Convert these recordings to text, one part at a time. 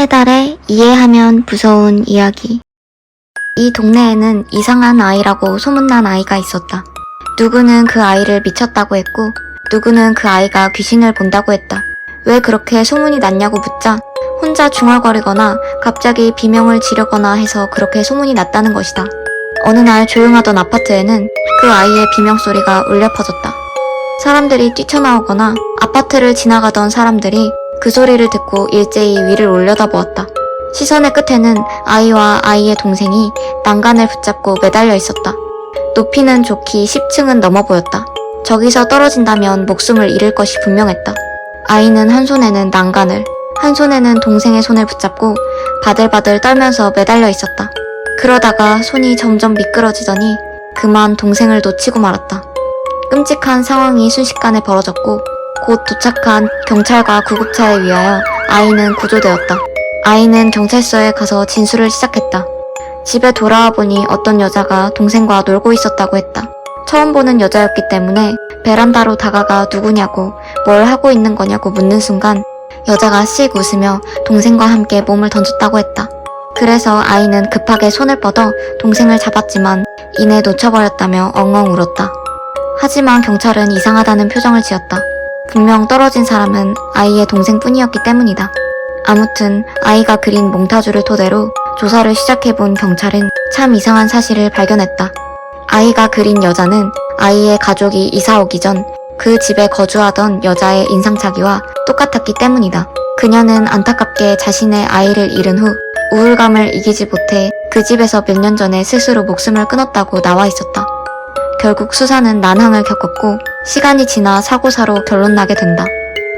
해달의 이해하면 무서운 이야기. 이 동네에는 이상한 아이라고 소문난 아이가 있었다. 누구는 그 아이를 미쳤다고 했고 누구는 그 아이가 귀신을 본다고 했다. 왜 그렇게 소문이 났냐고 묻자 혼자 중얼거리거나 갑자기 비명을 지르거나 해서 그렇게 소문이 났다는 것이다. 어느 날 조용하던 아파트에는 그 아이의 비명소리가 울려 퍼졌다. 사람들이 뛰쳐나오거나 아파트를 지나가던 사람들이 그 소리를 듣고 일제히 위를 올려다보았다. 시선의 끝에는 아이와 아이의 동생이 난간을 붙잡고 매달려 있었다. 높이는 좋기 10층은 넘어 보였다. 저기서 떨어진다면 목숨을 잃을 것이 분명했다. 아이는 한 손에는 난간을, 한 손에는 동생의 손을 붙잡고 바들바들 떨면서 매달려 있었다. 그러다가 손이 점점 미끄러지더니 그만 동생을 놓치고 말았다. 끔찍한 상황이 순식간에 벌어졌고 곧 도착한 경찰과 구급차에 의하여 아이는 구조되었다. 아이는 경찰서에 가서 진술을 시작했다. 집에 돌아와 보니 어떤 여자가 동생과 놀고 있었다고 했다. 처음 보는 여자였기 때문에 베란다로 다가가 누구냐고 뭘 하고 있는 거냐고 묻는 순간 여자가 씩 웃으며 동생과 함께 몸을 던졌다고 했다. 그래서 아이는 급하게 손을 뻗어 동생을 잡았지만 이내 놓쳐버렸다며 엉엉 울었다. 하지만 경찰은 이상하다는 표정을 지었다. 분명 떨어진 사람은 아이의 동생뿐이었기 때문이다. 아무튼 아이가 그린 몽타주를 토대로 조사를 시작해본 경찰은 참 이상한 사실을 발견했다. 아이가 그린 여자는 아이의 가족이 이사 오기 전 그 집에 거주하던 여자의 인상착의와 똑같았기 때문이다. 그녀는 안타깝게 자신의 아이를 잃은 후 우울감을 이기지 못해 그 집에서 몇 년 전에 스스로 목숨을 끊었다고 나와 있었다. 결국 수사는 난항을 겪었고 시간이 지나 사고사로 결론나게 된다.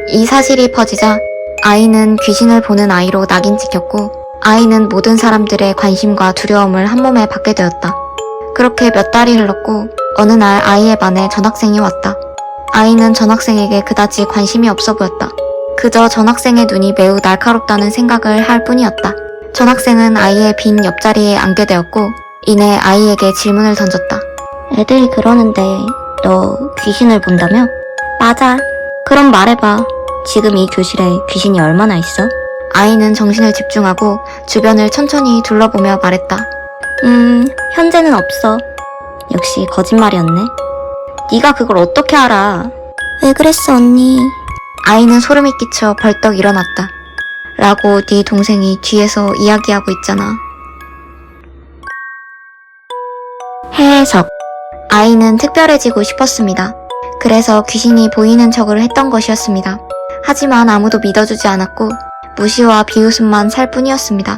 이 사실이 퍼지자 아이는 귀신을 보는 아이로 낙인 찍혔고 아이는 모든 사람들의 관심과 두려움을 한몸에 받게 되었다. 그렇게 몇 달이 흘렀고 어느 날 아이의 반에 전학생이 왔다. 아이는 전학생에게 그다지 관심이 없어 보였다. 그저 전학생의 눈이 매우 날카롭다는 생각을 할 뿐이었다. 전학생은 아이의 빈 옆자리에 앉게 되었고 이내 아이에게 질문을 던졌다. 애들이 그러는데 너 귀신을 본다며? 맞아. 그럼 말해봐. 지금 이 교실에 귀신이 얼마나 있어? 아이는 정신을 집중하고 주변을 천천히 둘러보며 말했다. 현재는 없어. 역시 거짓말이었네. 네가 그걸 어떻게 알아? 왜 그랬어 언니? 아이는 소름이 끼쳐 벌떡 일어났다. 라고 네 동생이 뒤에서 이야기하고 있잖아. 해석. 아이는 특별해지고 싶었습니다. 그래서 귀신이 보이는 척을 했던 것이었습니다. 하지만 아무도 믿어주지 않았고 무시와 비웃음만 살 뿐이었습니다.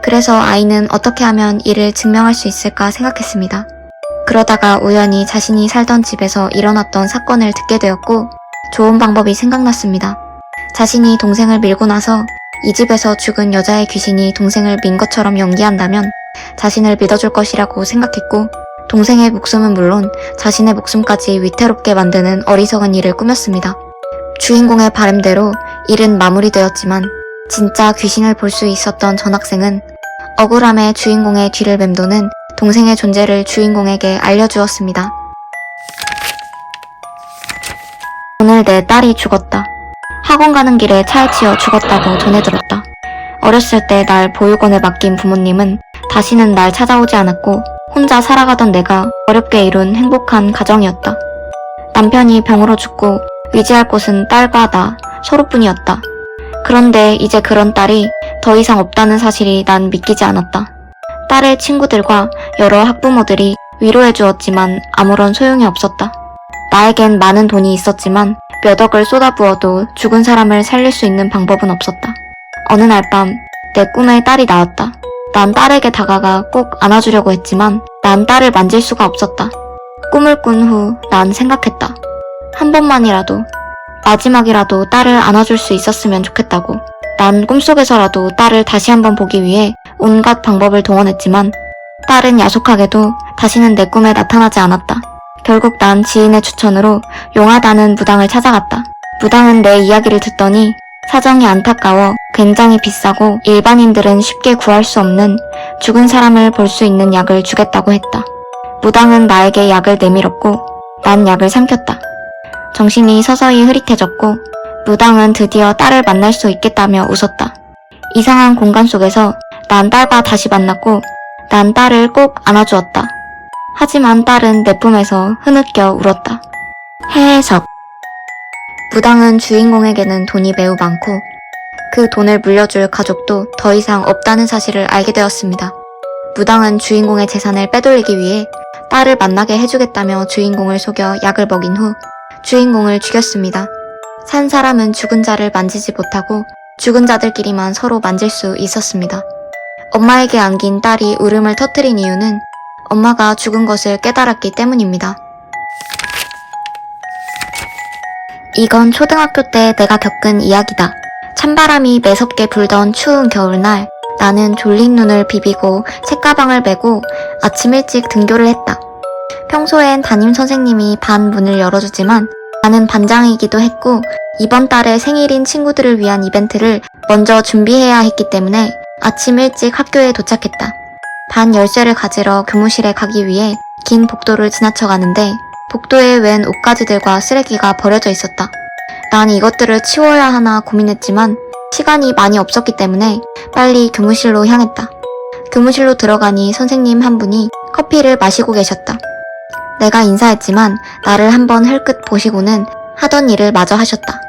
그래서 아이는 어떻게 하면 이를 증명할 수 있을까 생각했습니다. 그러다가 우연히 자신이 살던 집에서 일어났던 사건을 듣게 되었고 좋은 방법이 생각났습니다. 자신이 동생을 밀고 나서 이 집에서 죽은 여자의 귀신이 동생을 민 것처럼 연기한다면 자신을 믿어줄 것이라고 생각했고 동생의 목숨은 물론 자신의 목숨까지 위태롭게 만드는 어리석은 일을 꾸몄습니다. 주인공의 바람대로 일은 마무리되었지만 진짜 귀신을 볼 수 있었던 전학생은 억울함에 주인공의 뒤를 맴도는 동생의 존재를 주인공에게 알려주었습니다. 오늘 내 딸이 죽었다. 학원 가는 길에 차에 치여 죽었다고 전해 들었다. 어렸을 때 날 보육원에 맡긴 부모님은 다시는 날 찾아오지 않았고 혼자 살아가던 내가 어렵게 이룬 행복한 가정이었다. 남편이 병으로 죽고 위지할 곳은 딸과 나 서로뿐이었다. 그런데 이제 그런 딸이 더 이상 없다는 사실이 난 믿기지 않았다. 딸의 친구들과 여러 학부모들이 위로해 주었지만 아무런 소용이 없었다. 나에겐 많은 돈이 있었지만 몇 억을 쏟아부어도 죽은 사람을 살릴 수 있는 방법은 없었다. 어느 날 밤 내 꿈에 딸이 나왔다. 난 딸에게 다가가 꼭 안아주려고 했지만 난 딸을 만질 수가 없었다. 꿈을 꾼 후 난 생각했다. 한 번만이라도 마지막이라도 딸을 안아줄 수 있었으면 좋겠다고. 난 꿈속에서라도 딸을 다시 한번 보기 위해 온갖 방법을 동원했지만 딸은 야속하게도 다시는 내 꿈에 나타나지 않았다. 결국 난 지인의 추천으로 용하다는 무당을 찾아갔다. 무당은 내 이야기를 듣더니 사정이 안타까워 굉장히 비싸고 일반인들은 쉽게 구할 수 없는 죽은 사람을 볼 수 있는 약을 주겠다고 했다. 무당은 나에게 약을 내밀었고 난 약을 삼켰다. 정신이 서서히 흐릿해졌고 무당은 드디어 딸을 만날 수 있겠다며 웃었다. 이상한 공간 속에서 난 딸과 다시 만났고 난 딸을 꼭 안아주었다. 하지만 딸은 내 품에서 흐느껴 울었다. 해석. 무당은 주인공에게는 돈이 매우 많고 그 돈을 물려줄 가족도 더 이상 없다는 사실을 알게 되었습니다. 무당은 주인공의 재산을 빼돌리기 위해 딸을 만나게 해주겠다며 주인공을 속여 약을 먹인 후 주인공을 죽였습니다. 산 사람은 죽은 자를 만지지 못하고 죽은 자들끼리만 서로 만질 수 있었습니다. 엄마에게 안긴 딸이 울음을 터뜨린 이유는 엄마가 죽은 것을 깨달았기 때문입니다. 이건 초등학교 때 내가 겪은 이야기다. 찬바람이 매섭게 불던 추운 겨울날 나는 졸린 눈을 비비고 책가방을 메고 아침 일찍 등교를 했다. 평소엔 담임 선생님이 반 문을 열어주지만 나는 반장이기도 했고 이번 달에 생일인 친구들을 위한 이벤트를 먼저 준비해야 했기 때문에 아침 일찍 학교에 도착했다. 반 열쇠를 가지러 교무실에 가기 위해 긴 복도를 지나쳐 가는데 복도에 웬 옷가지들과 쓰레기가 버려져 있었다. 난 이것들을 치워야 하나 고민했지만 시간이 많이 없었기 때문에 빨리 교무실로 향했다. 교무실로 들어가니 선생님 한 분이 커피를 마시고 계셨다. 내가 인사했지만 나를 한번 흘끗 보시고는 하던 일을 마저 하셨다.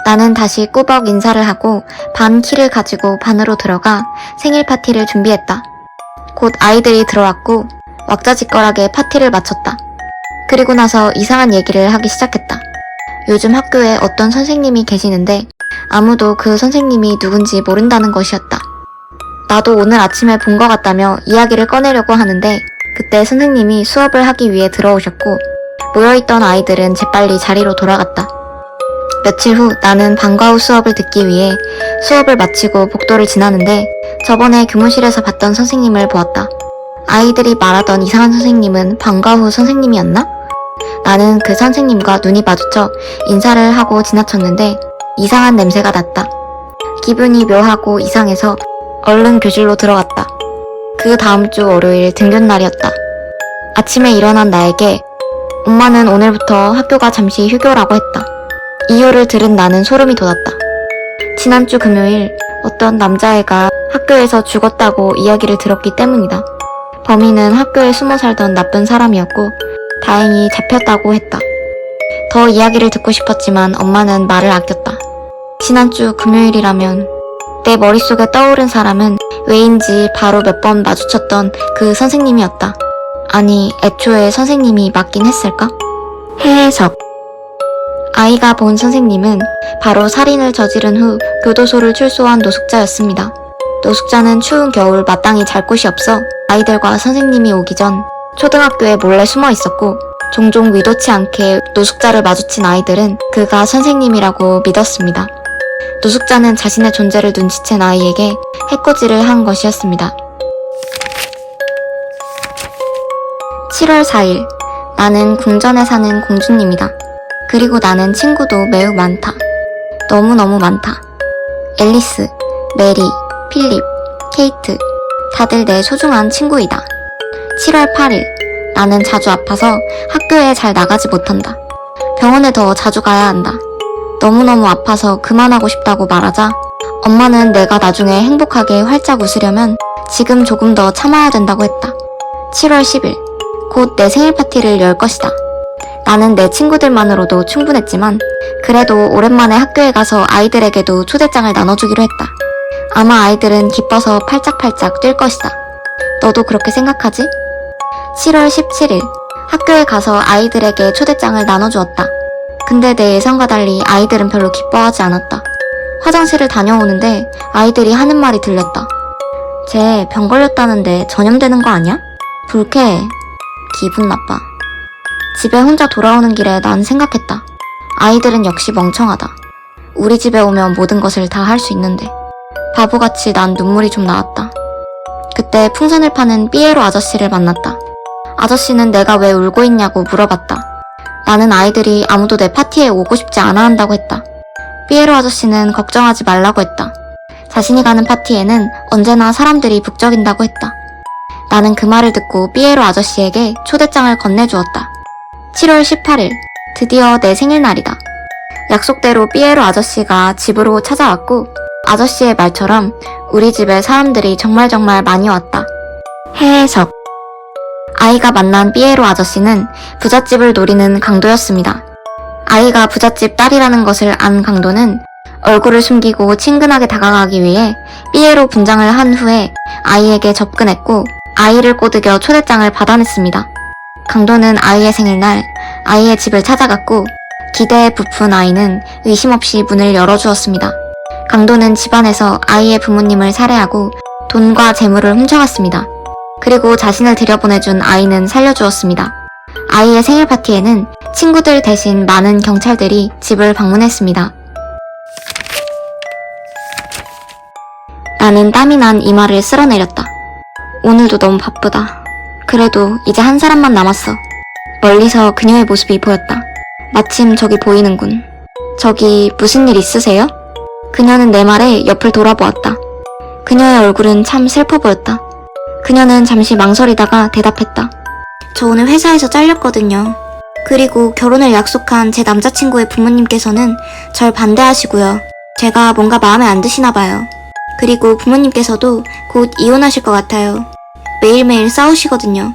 나는 다시 꾸벅 인사를 하고 반 키를 가지고 반으로 들어가 생일 파티를 준비했다. 곧 아이들이 들어왔고 왁자지껄하게 파티를 마쳤다. 그리고 나서 이상한 얘기를 하기 시작했다. 요즘 학교에 어떤 선생님이 계시는데 아무도 그 선생님이 누군지 모른다는 것이었다. 나도 오늘 아침에 본 것 같다며 이야기를 꺼내려고 하는데 그때 선생님이 수업을 하기 위해 들어오셨고 모여있던 아이들은 재빨리 자리로 돌아갔다. 며칠 후 나는 방과 후 수업을 듣기 위해 수업을 마치고 복도를 지나는데 저번에 교무실에서 봤던 선생님을 보았다. 아이들이 말하던 이상한 선생님은 방과 후 선생님이었나? 나는 그 선생님과 눈이 마주쳐 인사를 하고 지나쳤는데 이상한 냄새가 났다. 기분이 묘하고 이상해서 얼른 교실로 들어갔다. 그 다음 주 월요일 등교날이었다. 아침에 일어난 나에게 엄마는 오늘부터 학교가 잠시 휴교라고 했다. 이유를 들은 나는 소름이 돋았다. 지난주 금요일 어떤 남자애가 학교에서 죽었다고 이야기를 들었기 때문이다. 범인은 학교에 숨어 살던 나쁜 사람이었고 다행히 잡혔다고 했다. 더 이야기를 듣고 싶었지만 엄마는 말을 아꼈다. 지난주 금요일이라면 내 머릿속에 떠오른 사람은 왜인지 바로 몇 번 마주쳤던 그 선생님이었다. 아니, 애초에 선생님이 맞긴 했을까? 해석. 아이가 본 선생님은 바로 살인을 저지른 후 교도소를 출소한 노숙자였습니다. 노숙자는 추운 겨울 마땅히 잘 곳이 없어 아이들과 선생님이 오기 전 초등학교에 몰래 숨어 있었고 종종 의도치 않게 노숙자를 마주친 아이들은 그가 선생님이라고 믿었습니다. 노숙자는 자신의 존재를 눈치챈 아이에게 해코지를 한 것이었습니다. 7월 4일, 나는 궁전에 사는 공주님이다. 그리고 나는 친구도 매우 많다. 너무너무 많다. 앨리스, 메리, 필립, 케이트, 다들 내 소중한 친구이다. 7월 8일, 나는 자주 아파서 학교에 잘 나가지 못한다. 병원에 더 자주 가야 한다. 너무너무 아파서 그만하고 싶다고 말하자 엄마는 내가 나중에 행복하게 활짝 웃으려면 지금 조금 더 참아야 된다고 했다. 7월 10일, 곧 내 생일 파티를 열 것이다. 나는 내 친구들만으로도 충분했지만 그래도 오랜만에 학교에 가서 아이들에게도 초대장을 나눠주기로 했다. 아마 아이들은 기뻐서 팔짝팔짝 뛸 것이다. 너도 그렇게 생각하지? 7월 17일, 학교에 가서 아이들에게 초대장을 나눠주었다. 근데 내 예상과 달리 아이들은 별로 기뻐하지 않았다. 화장실을 다녀오는데 아이들이 하는 말이 들렸다. 쟤 병 걸렸다는데 전염되는 거 아니야? 불쾌해. 기분 나빠. 집에 혼자 돌아오는 길에 난 생각했다. 아이들은 역시 멍청하다. 우리 집에 오면 모든 것을 다 할 수 있는데. 바보같이 난 눈물이 좀 나왔다. 그때 풍선을 파는 삐에로 아저씨를 만났다. 아저씨는 내가 왜 울고 있냐고 물어봤다. 나는 아이들이 아무도 내 파티에 오고 싶지 않아 한다고 했다. 삐에로 아저씨는 걱정하지 말라고 했다. 자신이 가는 파티에는 언제나 사람들이 북적인다고 했다. 나는 그 말을 듣고 삐에로 아저씨에게 초대장을 건네주었다. 7월 18일, 드디어 내 생일날이다. 약속대로 삐에로 아저씨가 집으로 찾아왔고 아저씨의 말처럼 우리 집에 사람들이 정말 많이 왔다. 해석. 아이가 만난 삐에로 아저씨는 부잣집을 노리는 강도였습니다. 아이가 부잣집 딸이라는 것을 안 강도는 얼굴을 숨기고 친근하게 다가가기 위해 삐에로 분장을 한 후에 아이에게 접근했고 아이를 꼬드겨 초대장을 받아냈습니다. 강도는 아이의 생일날 아이의 집을 찾아갔고 기대에 부푼 아이는 의심 없이 문을 열어주었습니다. 강도는 집안에서 아이의 부모님을 살해하고 돈과 재물을 훔쳐갔습니다. 그리고 자신을 들여보내준 아이는 살려주었습니다. 아이의 생일 파티에는 친구들 대신 많은 경찰들이 집을 방문했습니다. 나는 땀이 난 이마를 쓸어내렸다. 오늘도 너무 바쁘다. 그래도 이제 한 사람만 남았어. 멀리서 그녀의 모습이 보였다. 마침 저기 보이는군. 저기 무슨 일 있으세요? 그녀는 내 말에 옆을 돌아보았다. 그녀의 얼굴은 참 슬퍼 보였다. 그녀는 잠시 망설이다가 대답했다. 저 오늘 회사에서 잘렸거든요. 그리고 결혼을 약속한 제 남자친구의 부모님께서는 절 반대하시고요. 제가 뭔가 마음에 안 드시나 봐요. 그리고 부모님께서도 곧 이혼하실 것 같아요. 매일매일 싸우시거든요.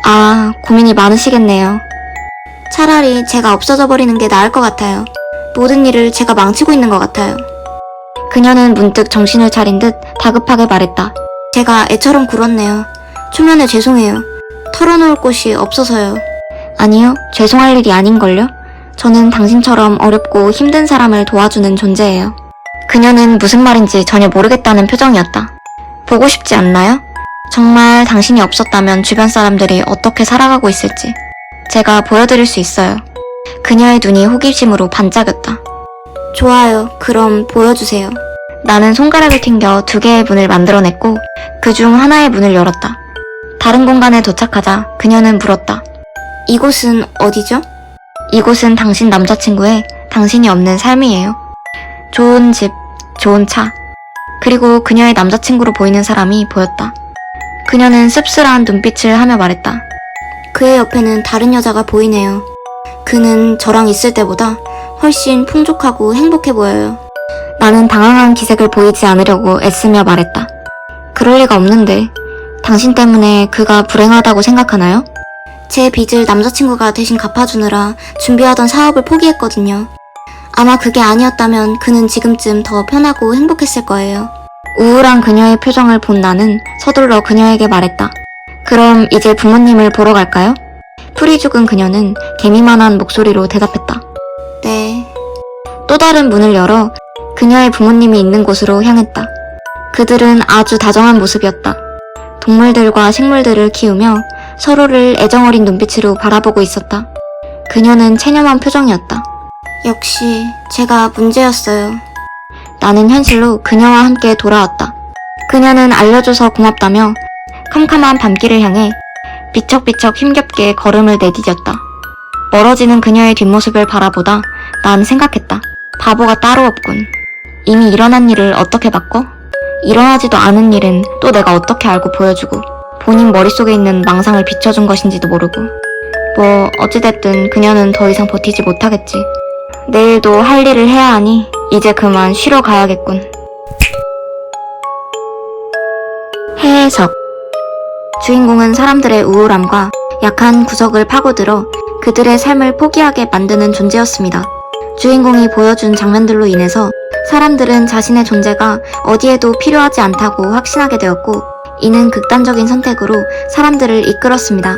아, 고민이 많으시겠네요. 차라리 제가 없어져 버리는 게 나을 것 같아요. 모든 일을 제가 망치고 있는 것 같아요. 그녀는 문득 정신을 차린 듯 다급하게 말했다. 제가 애처럼 굴었네요. 초면에 죄송해요. 털어놓을 곳이 없어서요. 아니요, 죄송할 일이 아닌걸요? 저는 당신처럼 어렵고 힘든 사람을 도와주는 존재예요. 그녀는 무슨 말인지 전혀 모르겠다는 표정이었다. 보고 싶지 않나요? 정말 당신이 없었다면 주변 사람들이 어떻게 살아가고 있을지 제가 보여드릴 수 있어요. 그녀의 눈이 호기심으로 반짝였다. 좋아요. 그럼 보여주세요. 나는 손가락을 튕겨 2개의 문을 만들어냈고 그중 하나의 문을 열었다. 다른 공간에 도착하자 그녀는 물었다. 이곳은 어디죠? 이곳은 당신 남자친구의 당신이 없는 삶이에요. 좋은 집, 좋은 차, 그리고 그녀의 남자친구로 보이는 사람이 보였다. 그녀는 씁쓸한 눈빛을 하며 말했다. 그의 옆에는 다른 여자가 보이네요. 그는 저랑 있을 때보다 훨씬 풍족하고 행복해 보여요. 나는 당황한 기색을 보이지 않으려고 애쓰며 말했다. 그럴 리가 없는데 당신 때문에 그가 불행하다고 생각하나요? 제 빚을 남자친구가 대신 갚아주느라 준비하던 사업을 포기했거든요. 아마 그게 아니었다면 그는 지금쯤 더 편하고 행복했을 거예요. 우울한 그녀의 표정을 본 나는 서둘러 그녀에게 말했다. 그럼 이제 부모님을 보러 갈까요? 풀이 죽은 그녀는 개미만한 목소리로 대답했다. 네. 또 다른 문을 열어 그녀의 부모님이 있는 곳으로 향했다. 그들은 아주 다정한 모습이었다. 동물들과 식물들을 키우며 서로를 애정어린 눈빛으로 바라보고 있었다. 그녀는 체념한 표정이었다. 역시 제가 문제였어요. 나는 현실로 그녀와 함께 돌아왔다. 그녀는 알려줘서 고맙다며 캄캄한 밤길을 향해 비척비척 힘겹게 걸음을 내디뎠다. 멀어지는 그녀의 뒷모습을 바라보다 난 생각했다. 바보가 따로 없군. 이미 일어난 일을 어떻게 바꿔? 일어나지도 않은 일은 또 내가 어떻게 알고 보여주고 본인 머릿속에 있는 망상을 비춰준 것인지도 모르고 뭐 어찌됐든 그녀는 더 이상 버티지 못하겠지. 내일도 할 일을 해야 하니 이제 그만 쉬러 가야겠군. 해석. 주인공은 사람들의 우울함과 약한 구석을 파고들어 그들의 삶을 포기하게 만드는 존재였습니다. 주인공이 보여준 장면들로 인해서 사람들은 자신의 존재가 어디에도 필요하지 않다고 확신하게 되었고 이는 극단적인 선택으로 사람들을 이끌었습니다.